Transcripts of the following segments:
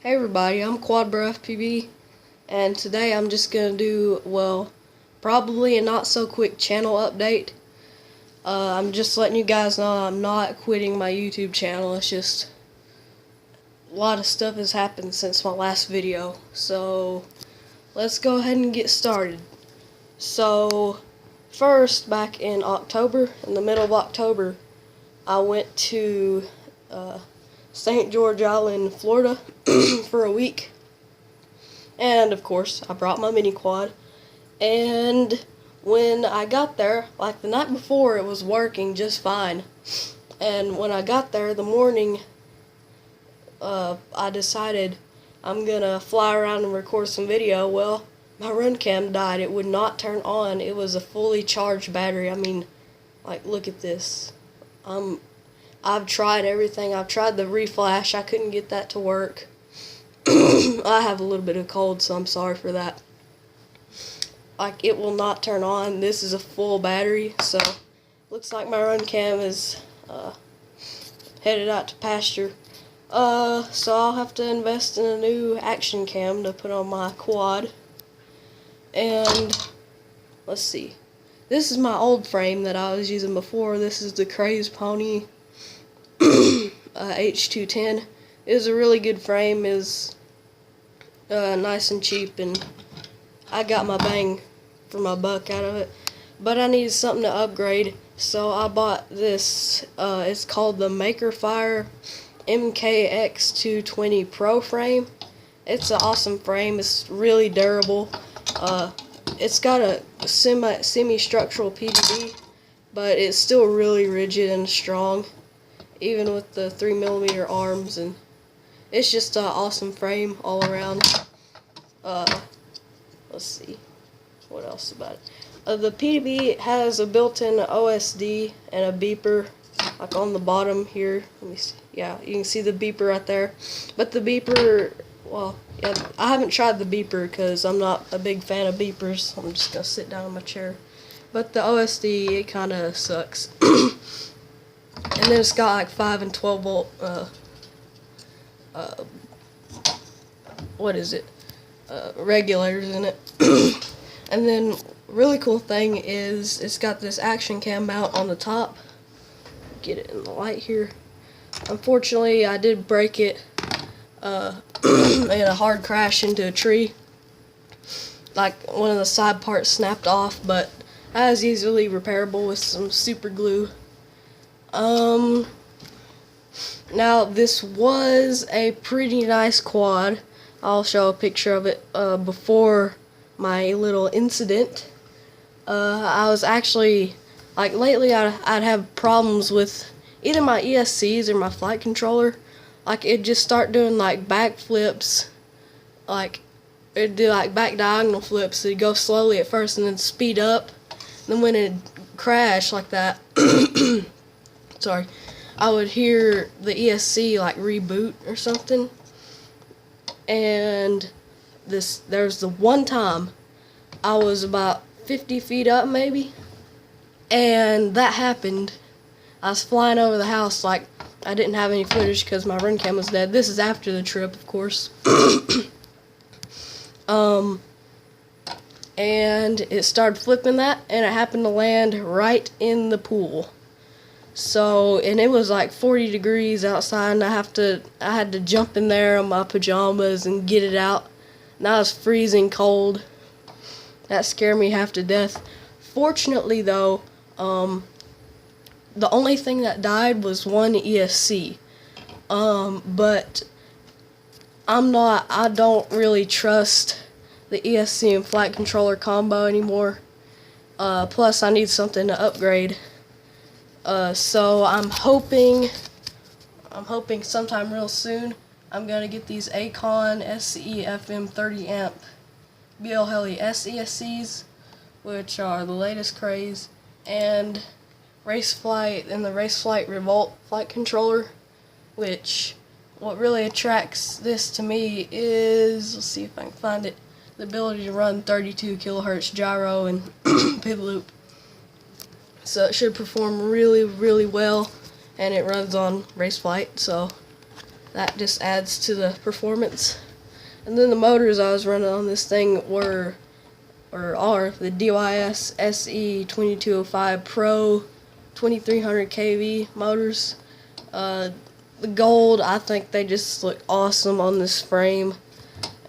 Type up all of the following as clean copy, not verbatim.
Hey everybody, I'm Quadbro FPV, and today I'm just gonna do, well, probably a not so quick channel update. I'm just letting you guys know I'm not quitting my YouTube channel. It's just a lot of stuff has happened since my last video, so let's go ahead and get started. So first, back in October, in the middle of October, I went to St. George Island, Florida for a week. And of course, I brought my Miniquad. And when I got there, like the night before, it was working just fine. And when I got there the morning, I decided I'm gonna fly around and record some video. Well, my run cam died. It would not turn on. It was a fully charged battery. I mean, like, look at this. I've tried everything. I've tried the reflash. I couldn't get that to work. I have a little bit of cold, so I'm sorry for that. Like, it will not turn on. This is a full battery, so looks like my run cam is headed out to pasture. So I'll have to invest in a new action cam to put on my quad. And let's see. This is my old frame that I was using before. This is the Craze Pony H210. It was a really good frame. It was nice and cheap, and I got my bang for my buck out of it. But I needed something to upgrade, so I bought this. It's called the Makerfire MKX220 Pro frame. It's an awesome frame. It's really durable. It's got a semi-structural PVD, but it's still really rigid and strong, even with the 3mm arms, and it's just an awesome frame all around. Let's see, what else about it? The PVD has a built-in OSD and a beeper, like on the bottom here. Let me see. Yeah, you can see the beeper right there. But the beeper, well, yeah, I haven't tried the beeper because I'm not a big fan of beepers. I'm just gonna sit down in my chair. But the OSD, it kind of sucks. And then it's got like 5 and 12 volt, what is it? Regulators in it. And then really cool thing is it's got this action cam mount on the top. Get it in the light here. Unfortunately, I did break it in a hard crash into a tree. Like, one of the side parts snapped off, but that is easily repairable with some super glue. Now this was a pretty nice quad. I'll show a picture of it before my little incident. I was actually, like, lately I'd have problems with either my ESCs or my flight controller. Like, it'd just start doing like back flips, like it'd do like back diagonal flips. It'd go slowly at first and then speed up. Then when it'd crash like that, sorry, I would hear the ESC like reboot or something. And there's the one time I was about 50 feet up maybe, and that happened. I was flying over the house, like, I didn't have any footage because my run cam was dead. This is after the trip, of course. And it started flipping that, and it happened to land right in the pool. So, and it was like 40 degrees outside, and I had to jump in there on my pajamas and get it out. And I was freezing cold. That scared me half to death. Fortunately, though, the only thing that died was one ESC. But I don't really trust the ESC and flight controller combo anymore. Plus, I need something to upgrade. So I'm hoping sometime real soon I'm gonna get these Acon SE FM 30 amp BL Heli S ESCs, which are the latest craze, and the Raceflight Revolt flight controller, which what really attracts this to me is, let's see if I can find it, the ability to run 32 kilohertz gyro and pivot loop. So it should perform really, really well, and it runs on Raceflight, so that just adds to the performance. And then the motors I was running on this thing are the DYS SE 2205 Pro 2300 kV motors. The gold, I think they just look awesome on this frame,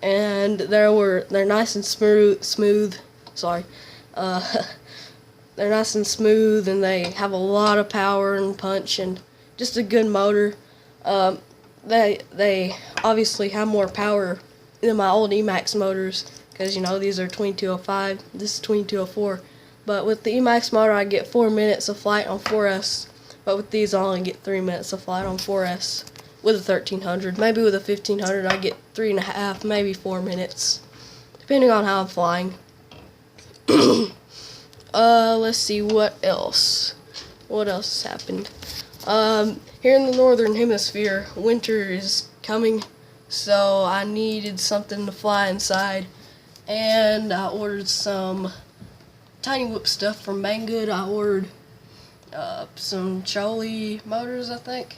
and they're nice and smooth. Sorry, they're nice and smooth, and they have a lot of power and punch, and just a good motor. They obviously have more power than my old Emax motors, because these are 2205, this is 2204. But with the Emax motor, I get 4 minutes of flight on 4S. But with these, I only get 3 minutes of flight on 4S with a 1300. Maybe with a 1500, I get 3.5, maybe 4 minutes, depending on how I'm flying. Let's see what else. What else has happened? Here in the northern hemisphere, winter is coming, so I needed something to fly inside, and I ordered some Tiny Whoop stuff from Banggood. I ordered some Choli motors, I think.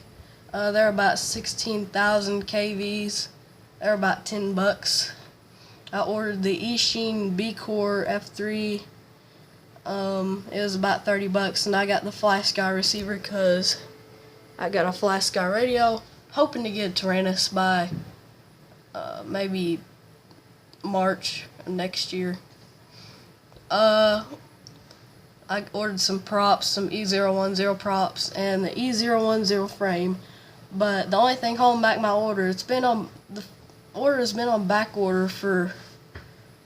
They're about 16,000 kVs. They're about $10. I ordered the Eachine B-Core F3. It was about $30, and I got the FlySky receiver because I got a FlySky radio, hoping to get a Tyrannus by maybe March of next year. I ordered some props, some E010 props, and the E010 frame. But the only thing holding back my order, the order has been on back order for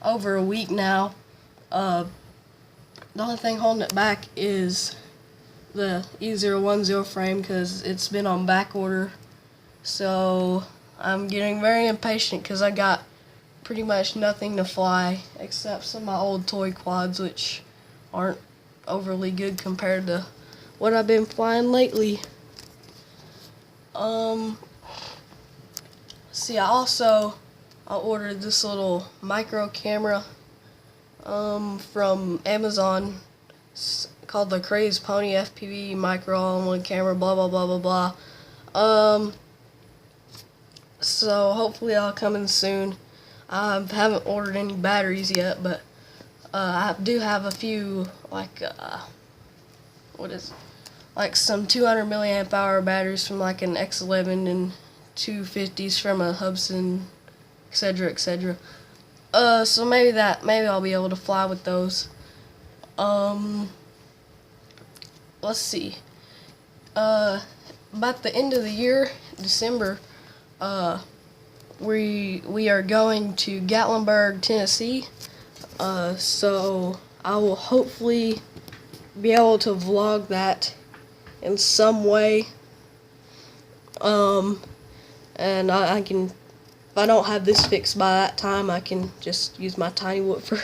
over a week now. The only thing holding it back is the E010 frame, because it's been on back order. So I'm getting very impatient because I got pretty much nothing to fly except some of my old toy quads, which aren't overly good compared to what I've been flying lately. See, I ordered this little micro camera from Amazon. It's called the Crazy Pony FPV micro all-in-one camera, blah blah blah blah blah. So hopefully I'll come in soon. I haven't ordered any batteries yet, but I do have a few, like some 200 milliamp hour batteries from like an X11 and 250s from a Hubsan, etc., etc. So maybe I'll be able to fly with those. Let's see. About the end of the year, December, we are going to Gatlinburg, Tennessee. So I will hopefully be able to vlog that in some way. And I can, if I don't have this fixed by that time, I can just use my Tiny Whoop for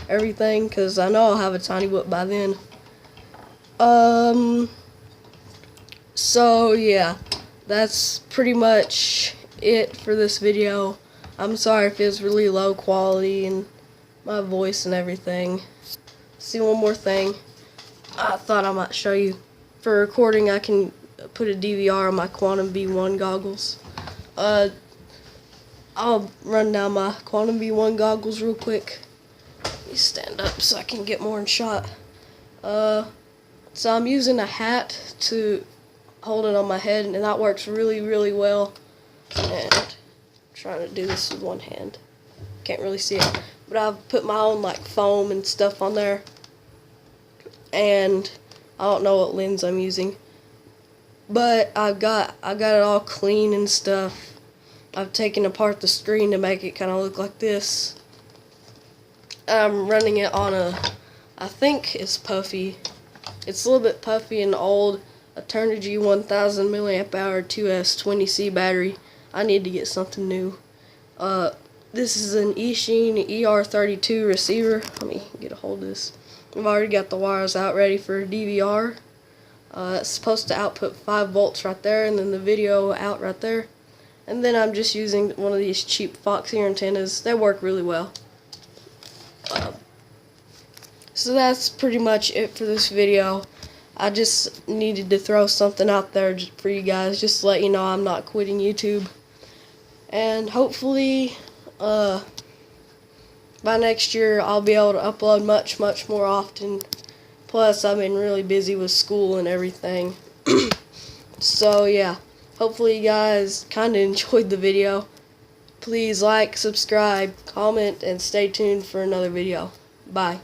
everything, because I know I'll have a Tiny Whoop by then. So yeah, that's pretty much it for this video. I'm sorry if it's really low quality and my voice and everything. See, one more thing I thought I might show you. For recording, I can put a DVR on my Quantum V1 goggles. I'll run down my Quantum V1 goggles real quick. Let me stand up so I can get more in shot. So I'm using a hat to hold it on my head, and that works really, really well. And I'm trying to do this with one hand. Can't really see it. But I've put my own like foam and stuff on there. And I don't know what lens I'm using. But I got it all clean and stuff. I've taken apart the screen to make it kind of look like this. I'm running it on I think it's puffy. It's a little bit puffy and old. A Turnigy 1000 milliamp hour 2S20C battery. I need to get something new. This is an Eachine ER32 receiver. Let me get a hold of this. I've already got the wires out ready for a DVR. It's supposed to output 5 volts right there, and then the video out right there. And then I'm just using one of these cheap Fox ear antennas. They work really well. So that's pretty much it for this video. I just needed to throw something out there for you guys, just to let you know I'm not quitting YouTube. and hopefully by next year I'll be able to upload much more often. Plus I've been really busy with school and everything. So yeah, hopefully you guys kind of enjoyed the video. Please like, subscribe, comment, and stay tuned for another video. Bye.